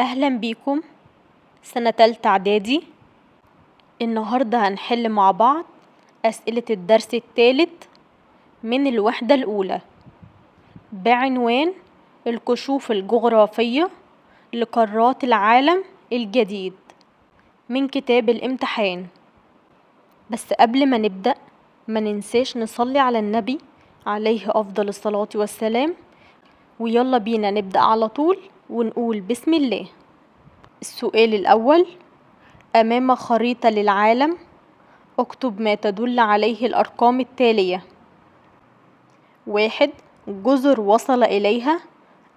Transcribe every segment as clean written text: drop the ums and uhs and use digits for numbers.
أهلا بيكم سنة تالتة إعدادي. النهاردة هنحل مع بعض أسئلة الدرس الثالث من الوحدة الأولى بعنوان الكشوف الجغرافية لقارات العالم الجديد من كتاب الامتحان. بس قبل ما نبدأ ما ننساش نصلي على النبي عليه أفضل الصلاة والسلام، ويلا بينا نبدأ على طول ونقول بسم الله. السؤال الأول: أمام خريطة للعالم اكتب ما تدل عليه الأرقام التالية. 1. جزر وصل إليها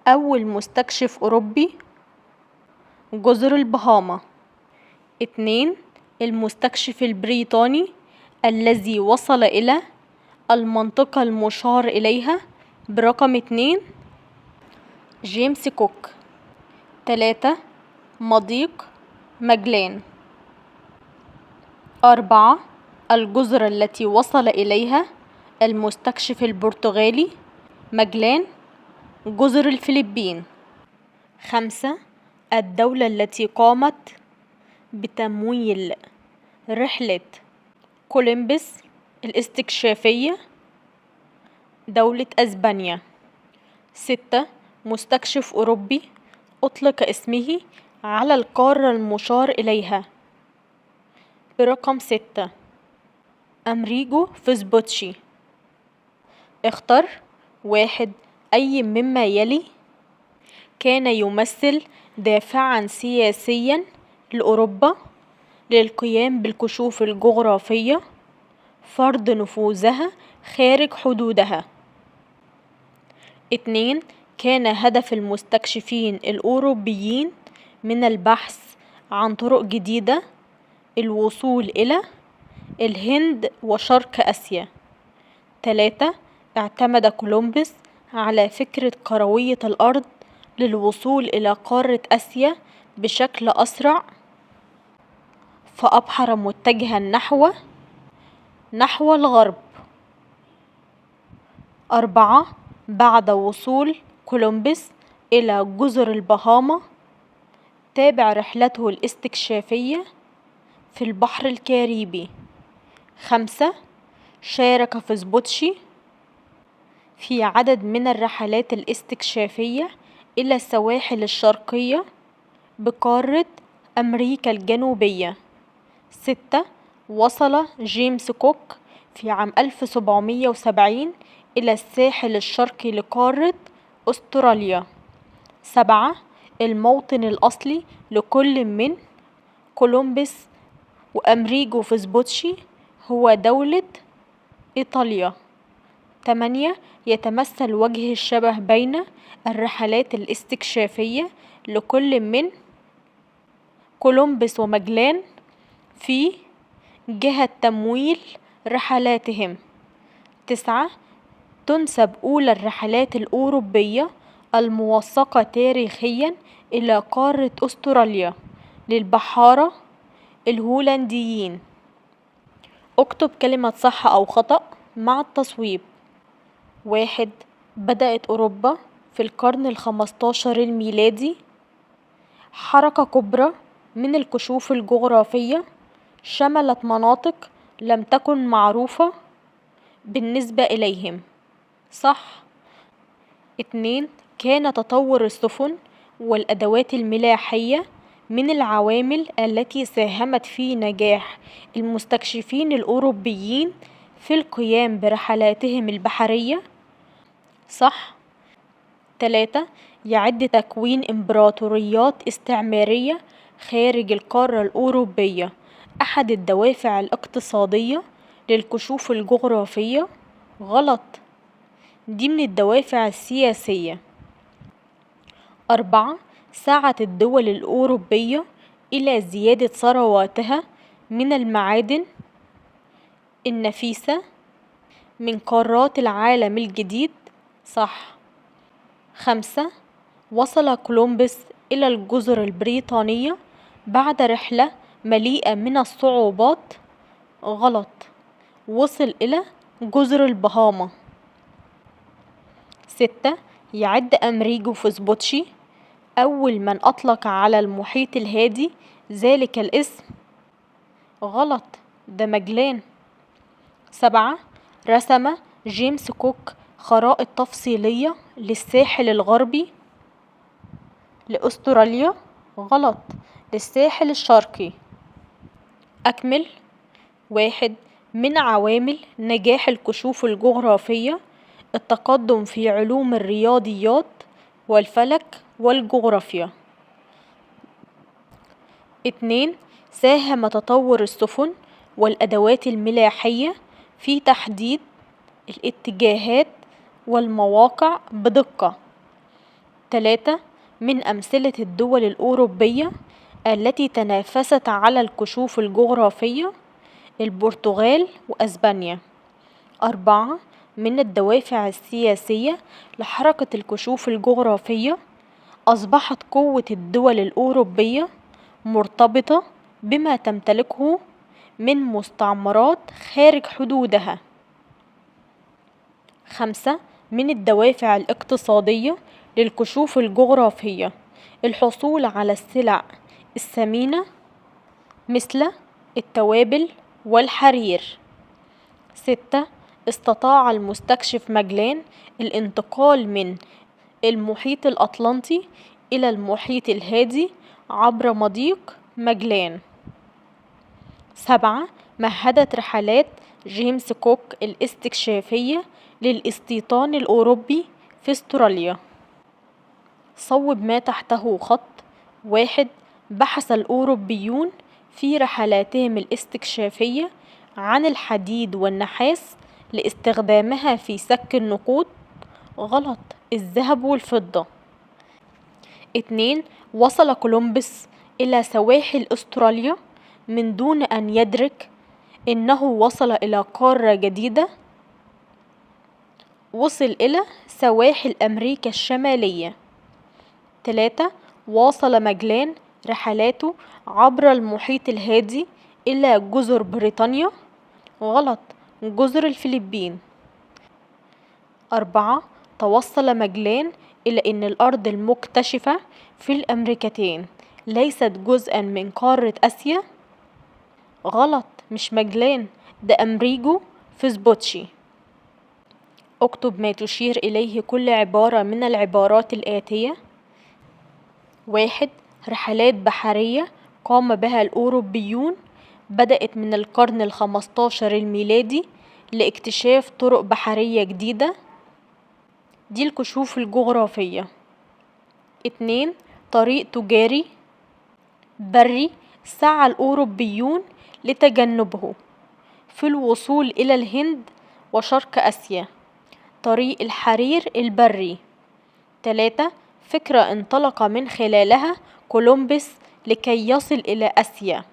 أول مستكشف أوروبي، جزر البهاما. 2. المستكشف البريطاني الذي وصل إلى المنطقة المشار إليها برقم 2، جيمس كوك. 3. مضيق ماجلان. 4. الجزر التي وصل إليها المستكشف البرتغالي ماجلان، جزر الفلبين. 5. الدولة التي قامت بتمويل رحلة كولومبس الاستكشافية، دولة أسبانيا. 6. مستكشف أوروبي أطلق اسمه على القارة المشار إليها برقم 6، أمريجو فيسبوتشي. اختر 1. أي مما يلي كان يمثل دافعا سياسيا لأوروبا للقيام بالكشوف الجغرافية، فرض نفوذها خارج حدودها. 2. كان هدف المستكشفين الأوروبيين من البحث عن طرق جديدة الوصول إلى الهند وشرق آسيا. 3. اعتمد كولومبس على فكرة كروية الأرض للوصول إلى قارة آسيا بشكل أسرع، فأبحر متجها نحو الغرب. 4. بعد وصول كولومبس إلى جزر البهاما تابع رحلته الاستكشافية في البحر الكاريبي. 5. شارك فيسبوتشي في عدد من الرحلات الاستكشافية إلى السواحل الشرقية بقارة أمريكا الجنوبية. 6. وصل جيمس كوك في عام 1770 إلى الساحل الشرقي لقارة أستراليا. 7. الموطن الأصلي لكل من كولومبس وأمريجو فيسبوتشي هو دولة إيطاليا. 8. يتمثل وجه الشبه بين الرحلات الاستكشافية لكل من كولومبس وماجلان في جهة تمويل رحلاتهم. 9. تنسب أولى الرحلات الأوروبية الموثقة تاريخيا إلى قارة أستراليا للبحارة الهولنديين. اكتب كلمة صح أو خطأ مع التصويب. 1. بدأت أوروبا في القرن ال15 الميلادي حركة كبرى من الكشوف الجغرافية شملت مناطق لم تكن معروفة بالنسبة إليهم. صح. 2. كان تطور السفن والأدوات الملاحية من العوامل التي ساهمت في نجاح المستكشفين الأوروبيين في القيام برحلاتهم البحرية. صح. 3. يعد تكوين إمبراطوريات استعمارية خارج القارة الأوروبية أحد الدوافع الاقتصادية للكشوف الجغرافية. غلط، دي من الدوافع السياسية. 4. سعت الدول الأوروبية إلى زيادة ثرواتها من المعادن النفيسة من قارات العالم الجديد. صح. 5. وصل كولومبس إلى الجزر البريطانية بعد رحلة مليئة من الصعوبات. غلط، وصل إلى جزر البهاما. 6. يعد أمريجو فيسبوتشي أول من أطلق على المحيط الهادي ذلك الاسم؟ غلط، ده ماجلان. 7. رسم جيمس كوك خرائط تفصيلية للساحل الغربي لأستراليا. غلط، للساحل الشرقي. أكمل. 1. من عوامل نجاح الكشوف الجغرافية التقدم في علوم الرياضيات والفلك والجغرافيا. 2. ساهم تطور السفن والأدوات الملاحية في تحديد الاتجاهات والمواقع بدقة. 3. من أمثلة الدول الأوروبية التي تنافست على الكشوف الجغرافية البرتغال وأسبانيا. 4. من الدوافع السياسية لحركة الكشوف الجغرافية أصبحت قوة الدول الأوروبية مرتبطة بما تمتلكه من مستعمرات خارج حدودها. 5. من الدوافع الاقتصادية للكشوف الجغرافية الحصول على السلع الثمينة مثل التوابل والحرير. 6. استطاع المستكشف ماجلان الانتقال من المحيط الأطلنطي إلى المحيط الهادي عبر مضيق ماجلان. 7. مهدت رحلات جيمس كوك الاستكشافية للاستيطان الأوروبي في استراليا. صوب ما تحته خط. 1. بحث الأوروبيون في رحلاتهم الاستكشافية عن الحديد والنحاس لاستخدامها في سك النقود. غلط، الذهب والفضة. 2. وصل كولومبوس إلى سواحل أستراليا من دون أن يدرك إنه وصل إلى قارة جديدة. وصل إلى سواحل أمريكا الشمالية. 3. واصل ماجلان رحلاته عبر المحيط الهادي إلى جزر بريطانيا. غلط، جزر الفلبين. 4. توصل ماجلان إلى أن الأرض المكتشفة في الأمريكتين ليست جزءا من قارة آسيا. غلط، مش ماجلان، ده أمريجو فيسبوتشي. اكتب ما تشير إليه كل عبارة من العبارات الآتية. 1. رحلات بحرية قام بها الأوروبيون بدأت من القرن ال15 الميلادي لاكتشاف طرق بحرية جديدة. دي الكشوف الجغرافية. 2. طريق تجاري بري سعى الأوروبيون لتجنبه في الوصول إلى الهند وشرق آسيا. طريق الحرير البري. 3. فكرة انطلق من خلالها كولومبوس لكي يصل إلى آسيا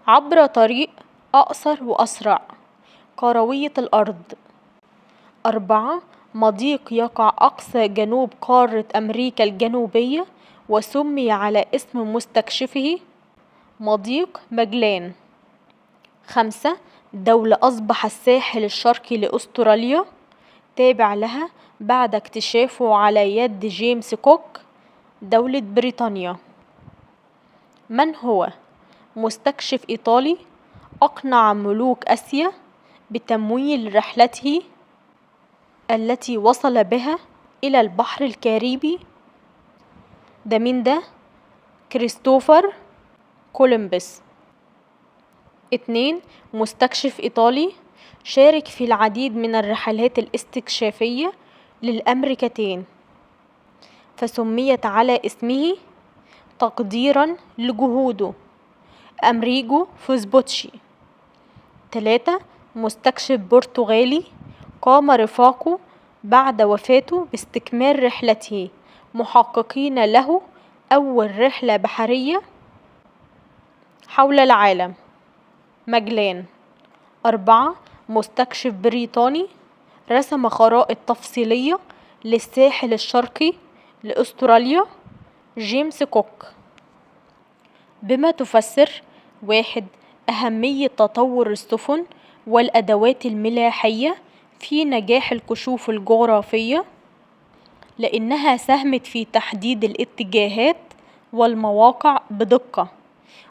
عبر طريق أقصر وأسرع، كروية الأرض. 4. مضيق يقع أقصى جنوب قارة أمريكا الجنوبية وسمي على اسم مستكشفه مضيق ماجلان. 5. دولة أصبح الساحل الشرقي لأستراليا تابع لها بعد اكتشافه على يد جيمس كوك دولة بريطانيا. من هو مستكشف إيطالي أقنع ملوك آسيا بتمويل رحلته التي وصل بها إلى البحر الكاريبي؟ ده مين ده؟ كريستوفر كولومبوس. 2. مستكشف إيطالي شارك في العديد من الرحلات الاستكشافية للأمريكتين فسميت على اسمه تقديرا لجهوده أمريجو فيسبوتشي. 3. مستكشف برتغالي قام رفاقه بعد وفاته باستكمال رحلته محققين له أول رحلة بحرية حول العالم ماجلان. 4. مستكشف بريطاني رسم خرائط تفصيلية للساحل الشرقي لأستراليا جيمس كوك. بما تفسر 1. أهمية تطور السفن والأدوات الملاحية في نجاح الكشوف الجغرافية. لأنها ساهمت في تحديد الاتجاهات والمواقع بدقة،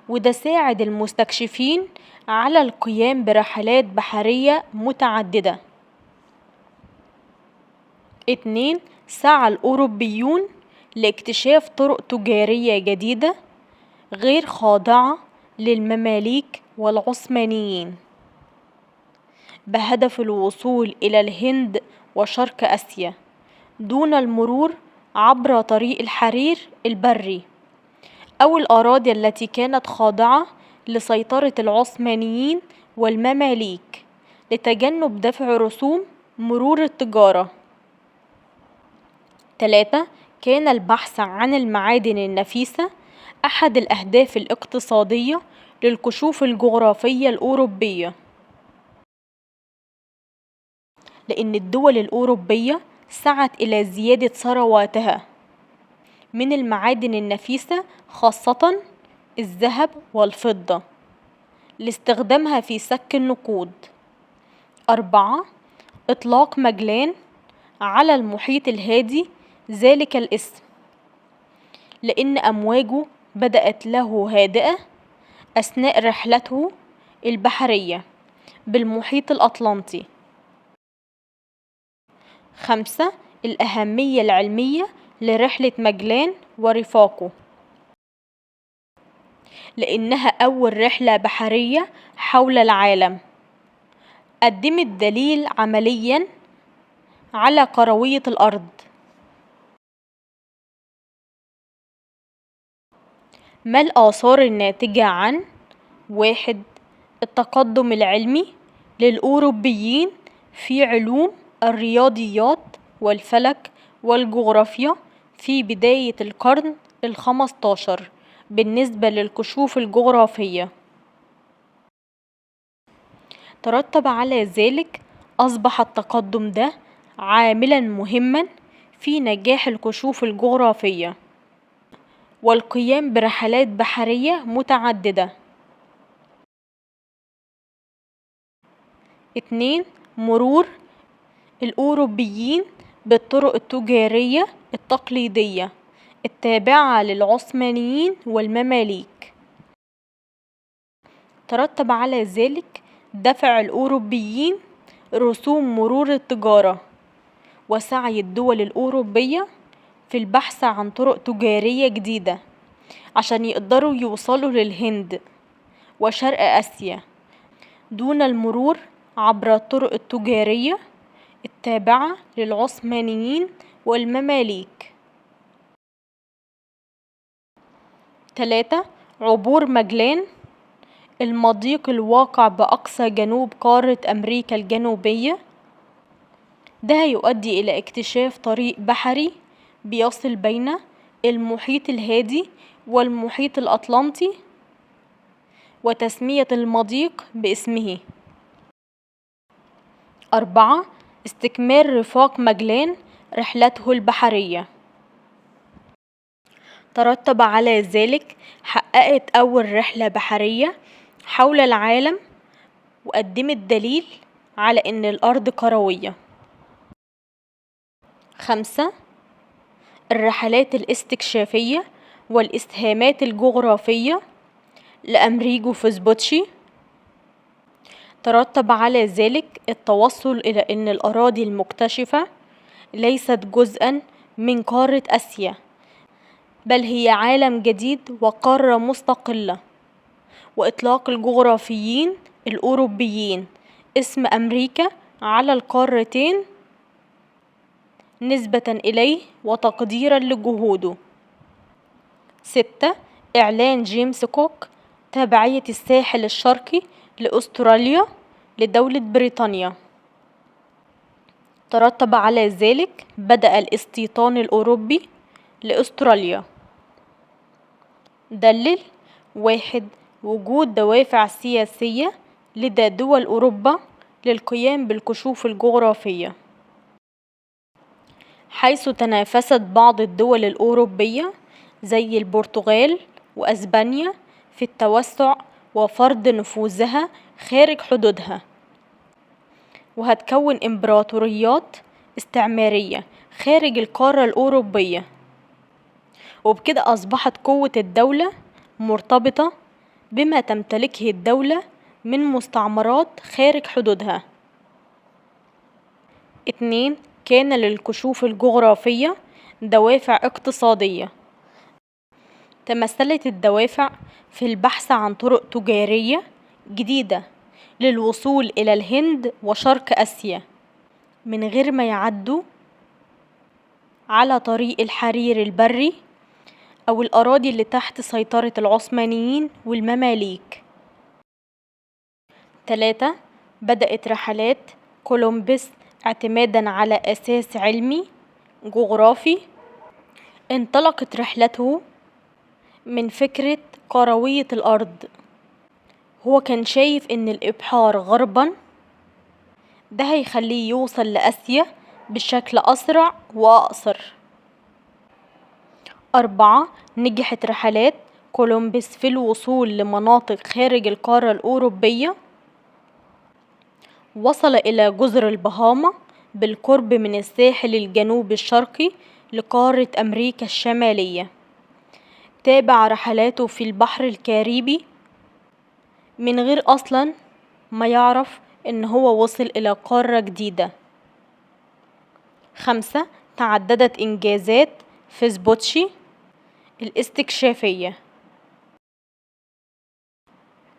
وده ساعد المستكشفين على القيام برحلات بحرية متعددة. 2. سعى الأوروبيون لاكتشاف طرق تجارية جديدة غير خاضعة للمماليك والعثمانيين بهدف الوصول إلى الهند وشرق آسيا دون المرور عبر طريق الحرير البري أو الأراضي التي كانت خاضعة لسيطرة العثمانيين والمماليك لتجنب دفع رسوم مرور التجارة. 3. كان البحث عن المعادن النفيسة أحد الأهداف الاقتصادية للكشوف الجغرافية الأوروبية، لأن الدول الأوروبية سعت إلى زيادة ثرواتها من المعادن النفيسة خاصة الذهب والفضة لاستخدامها في سك النقود. 4. إطلاق مجلان على المحيط الهادي ذلك الاسم لأن أمواجه بدأت له هادئة أثناء رحلته البحرية بالمحيط الأطلنطي. 5. الأهمية العلمية لرحلة مجلان ورفاقه لأنها أول رحلة بحرية حول العالم قدمت دليل عمليا على كروية الأرض. ما الآثار الناتجة عن 1. التقدم العلمي للأوروبيين في علوم الرياضيات والفلك والجغرافيا في بداية القرن ال15 بالنسبة للكشوف الجغرافية. ترتب على ذلك أصبح التقدم ده عاملا مهما في نجاح الكشوف الجغرافية والقيام برحلات بحرية متعددة. 2. مرور الأوروبيين بالطرق التجارية التقليدية التابعة للعثمانيين والمماليك. ترتب على ذلك دفع الأوروبيين رسوم مرور التجارة وسعي الدول الأوروبية في البحث عن طرق تجارية جديدة عشان يقدروا يوصلوا للهند وشرق آسيا دون المرور عبر الطرق التجارية التابعة للعثمانيين والمماليك. 3. عبور مجلان المضيق الواقع بأقصى جنوب قارة أمريكا الجنوبية، ده هيؤدي إلى اكتشاف طريق بحري بيصل بين المحيط الهادي والمحيط الأطلنطي وتسمية المضيق باسمه. 4. استكمال رفاق مجلان رحلته البحرية. ترتب على ذلك حققت أول رحلة بحرية حول العالم وقدمت دليل على أن الأرض كروية. 5. الرحلات الاستكشافية والإسهامات الجغرافية لأمريجو فيسبوتشي. ترتب على ذلك التوصل إلى أن الأراضي المكتشفة ليست جزءا من قارة آسيا بل هي عالم جديد وقارة مستقلة، وإطلاق الجغرافيين الأوروبيين اسم أمريكا على القارتين نسبة إليه وتقديرا لجهوده. 6. إعلان جيمس كوك تبعية الساحل الشرقي لأستراليا لدولة بريطانيا. ترتب على ذلك بدأ الاستيطان الأوروبي لأستراليا. دلل 1. وجود دوافع سياسية لدى دول أوروبا للقيام بالكشوف الجغرافية، حيث تنافست بعض الدول الأوروبية زي البرتغال وأسبانيا في التوسع وفرض نفوذها خارج حدودها، وهتكون إمبراطوريات استعمارية خارج القارة الأوروبية، وبكده أصبحت قوة الدولة مرتبطة بما تمتلكه الدولة من مستعمرات خارج حدودها. 2. كان للكشوف الجغرافية دوافع اقتصادية. تمثلت الدوافع في البحث عن طرق تجارية جديدة للوصول إلى الهند وشرق آسيا من غير ما يعدوا على طريق الحرير البري أو الأراضي اللي تحت سيطرة العثمانيين والمماليك. 3. بدأت رحلات كولومبس اعتمادا على أساس علمي جغرافي. انطلقت رحلته من فكرة كروية الأرض. هو كان شايف إن الإبحار غربا ده هيخليه يوصل لآسيا بشكل أسرع وأقصر. 4. نجحت رحلات كولومبس في الوصول لمناطق خارج القارة الأوروبية. وصل إلى جزر البهاما بالقرب من الساحل الجنوبي الشرقي لقارة أمريكا الشمالية. تابع رحلاته في البحر الكاريبي من غير أصلا ما يعرف إن هو وصل إلى قارة جديدة. 5. تعددت إنجازات فيسبوتشي الاستكشافية.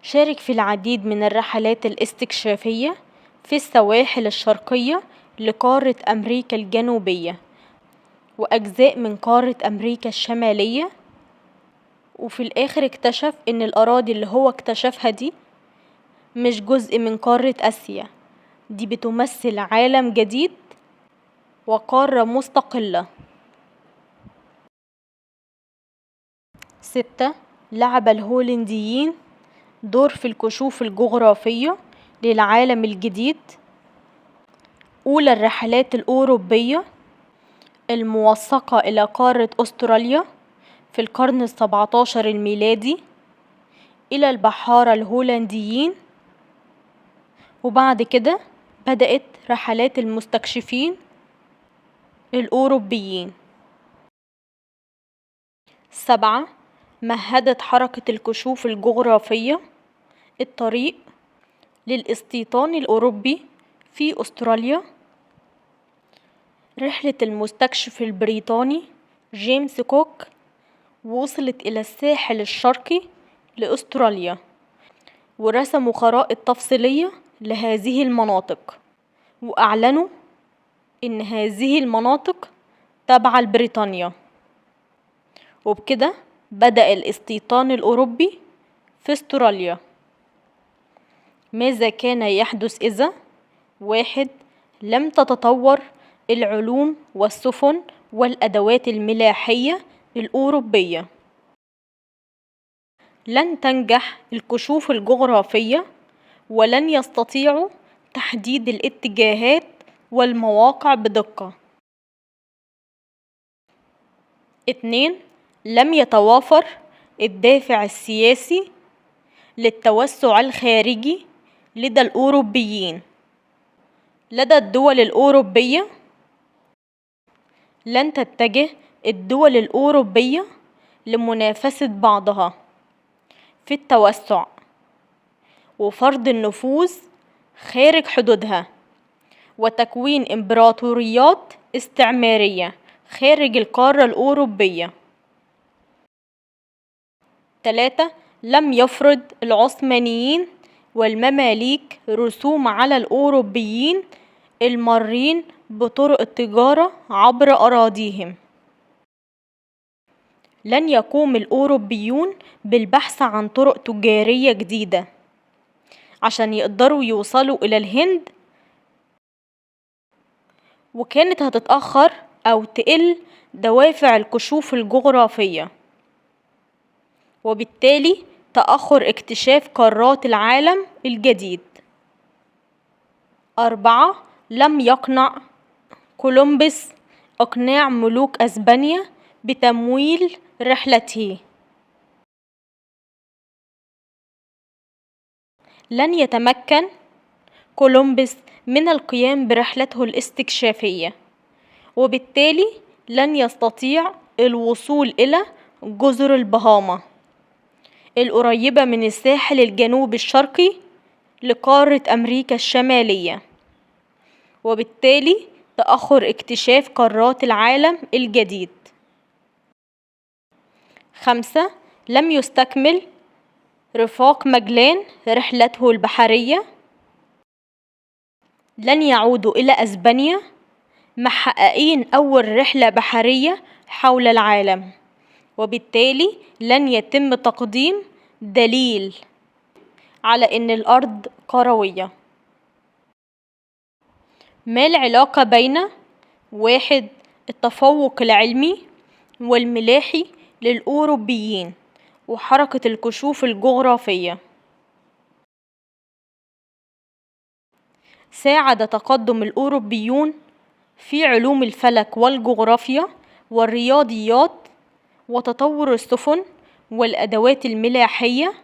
شارك في العديد من الرحلات الاستكشافية في السواحل الشرقية لقارة أمريكا الجنوبية وأجزاء من قارة أمريكا الشمالية. وفي الآخر اكتشف إن الأراضي اللي هو اكتشفها دي مش جزء من قارة آسيا، دي بتمثل عالم جديد وقارة مستقلة. 6. لعب الهولنديين دور في الكشوف الجغرافية للعالم الجديد. أولى الرحلات الأوروبية الموثقة إلى قارة أستراليا في القرن ال17 الميلادي إلى البحارة الهولنديين، وبعد كده بدأت رحلات المستكشفين الأوروبيين. 7. مهدت حركة الكشوف الجغرافية الطريق للاستيطان الأوروبي في أستراليا. رحلة المستكشف البريطاني جيمس كوك وصلت إلى الساحل الشرقي لأستراليا ورسموا خرائط تفصيلية لهذه المناطق وأعلنوا إن هذه المناطق تابعة لبريطانيا، وبكده بدأ الاستيطان الأوروبي في أستراليا. ماذا كان يحدث إذا 1. لم تتطور العلوم والسفن والأدوات الملاحية الأوروبية؟ لن تنجح الكشوف الجغرافية ولن يستطيعوا تحديد الاتجاهات والمواقع بدقة. 2. لم يتوافر الدافع السياسي للتوسع الخارجي لدى الأوروبيين. لدى الدول الأوروبية لن تتجه الدول الأوروبية لمنافسة بعضها في التوسع وفرض النفوذ خارج حدودها وتكوين إمبراطوريات استعمارية خارج القارة الأوروبية. 3. لم يفرض العثمانيين والمماليك رسوم على الأوروبيين المارين بطرق التجارة عبر أراضيهم. لن يقوم الأوروبيون بالبحث عن طرق تجارية جديدة عشان يقدروا يوصلوا إلى الهند، وكانت هتتأخر أو تقل دوافع الكشوف الجغرافية، وبالتالي تأخر اكتشاف قارات العالم الجديد. 4. لم يقنع كولومبس إقناع ملوك أسبانيا بتمويل رحلته. لن يتمكن كولومبس من القيام برحلته الاستكشافية وبالتالي لن يستطيع الوصول إلى جزر البهاما القريبة من الساحل الجنوبي الشرقي لقارة أمريكا الشمالية، وبالتالي تأخر اكتشاف قارات العالم الجديد. 5. لم يستكمل رفاق ماجلان رحلته البحرية، لن يعودوا إلى أسبانيا محققين أول رحلة بحرية حول العالم، وبالتالي لن يتم تقديم دليل على أن الأرض كروية. ما العلاقة بين 1. التفوق العلمي والملاحي للأوروبيين وحركة الكشوف الجغرافية؟ ساعد تقدم الأوروبيون في علوم الفلك والجغرافيا والرياضيات وتطور السفن والأدوات الملاحية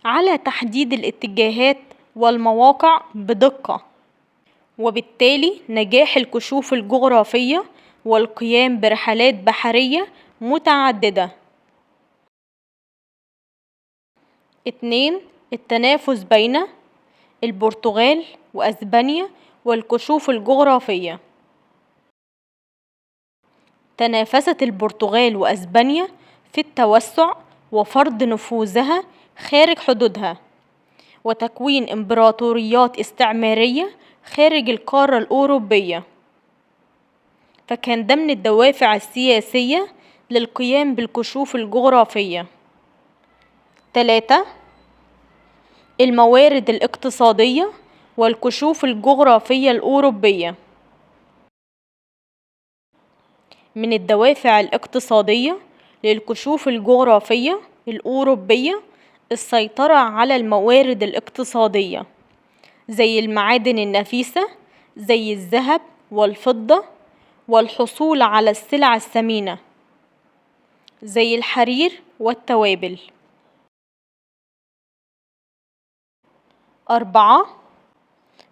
على تحديد الاتجاهات والمواقع بدقة، وبالتالي نجاح الكشوف الجغرافية والقيام برحلات بحرية متعددة. 2. التنافس بين البرتغال وأسبانيا والكشوف الجغرافية. تنافست البرتغال وأسبانيا في التوسع وفرض نفوذها خارج حدودها وتكوين إمبراطوريات استعمارية خارج القارة الأوروبية، فكان ضمن الدوافع السياسية للقيام بالكشوف الجغرافية. 3. الموارد الاقتصادية والكشوف الجغرافية الأوروبية. من الدوافع الاقتصادية للكشوف الجغرافية الأوروبية السيطرة على الموارد الاقتصادية زي المعادن النفيسة زي الذهب والفضة، والحصول على السلع الثمينة زي الحرير والتوابل. 4.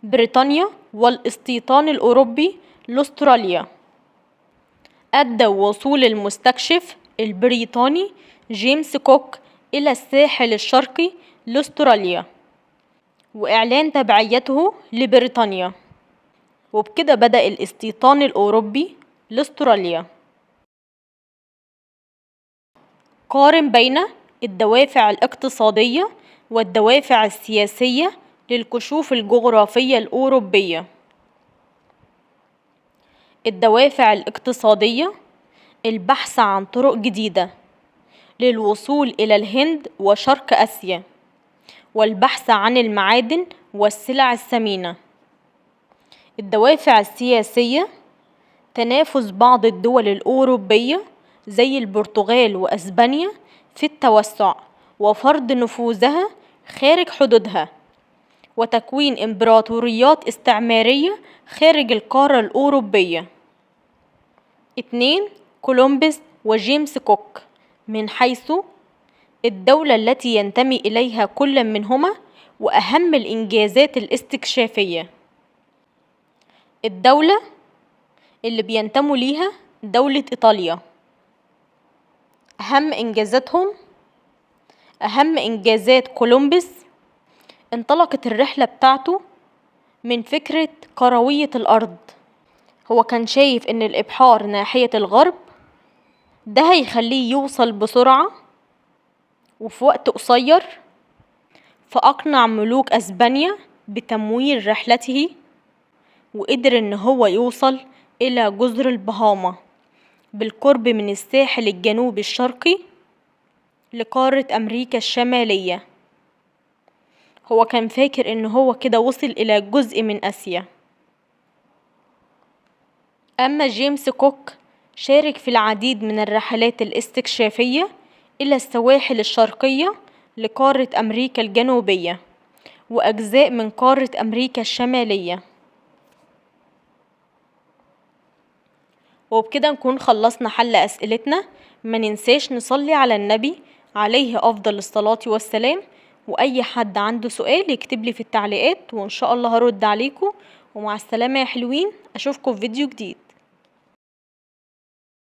بريطانيا والاستيطان الأوروبي لأستراليا. أدى وصول المستكشف البريطاني جيمس كوك إلى الساحل الشرقي لأستراليا وإعلان تبعيته لبريطانيا، وبكده بدأ الاستيطان الأوروبي لأستراليا. قارن بين الدوافع الاقتصادية والدوافع السياسية للكشوف الجغرافية الأوروبية. الدوافع الاقتصادية البحث عن طرق جديدة للوصول إلى الهند وشرق آسيا والبحث عن المعادن والسلع الثمينة. الدوافع السياسية تنافس بعض الدول الأوروبية زي البرتغال وأسبانيا في التوسع وفرض نفوذها خارج حدودها وتكوين إمبراطوريات استعمارية خارج القارة الأوروبية. 2. كولومبس وجيمس كوك من حيث الدولة التي ينتمي إليها كل منهما وأهم الإنجازات الاستكشافية. الدولة اللي بينتموا ليها دولة إيطاليا. أهم إنجازات كولومبس انطلقت الرحلة بتاعته من فكرة كروية الأرض. هو كان شايف إن الإبحار ناحية الغرب ده هيخليه يوصل بسرعة وفي وقت قصير، فأقنع ملوك أسبانيا بتمويل رحلته وقدر إن هو يوصل إلى جزر البهاما بالقرب من الساحل الجنوبي الشرقي لقارة أمريكا الشمالية. هو كان فاكر إن هو كده وصل إلى جزء من آسيا. أما جيمس كوك شارك في العديد من الرحلات الاستكشافية إلى السواحل الشرقية لقارة أمريكا الجنوبية وأجزاء من قارة أمريكا الشمالية. وبكده نكون خلصنا حل أسئلتنا. ما ننساش نصلي على النبي عليه أفضل الصلاة والسلام، وأي حد عنده سؤال يكتب لي في التعليقات وإن شاء الله هرد عليكم. ومع السلامة يا حلوين، أشوفكم في فيديو جديد.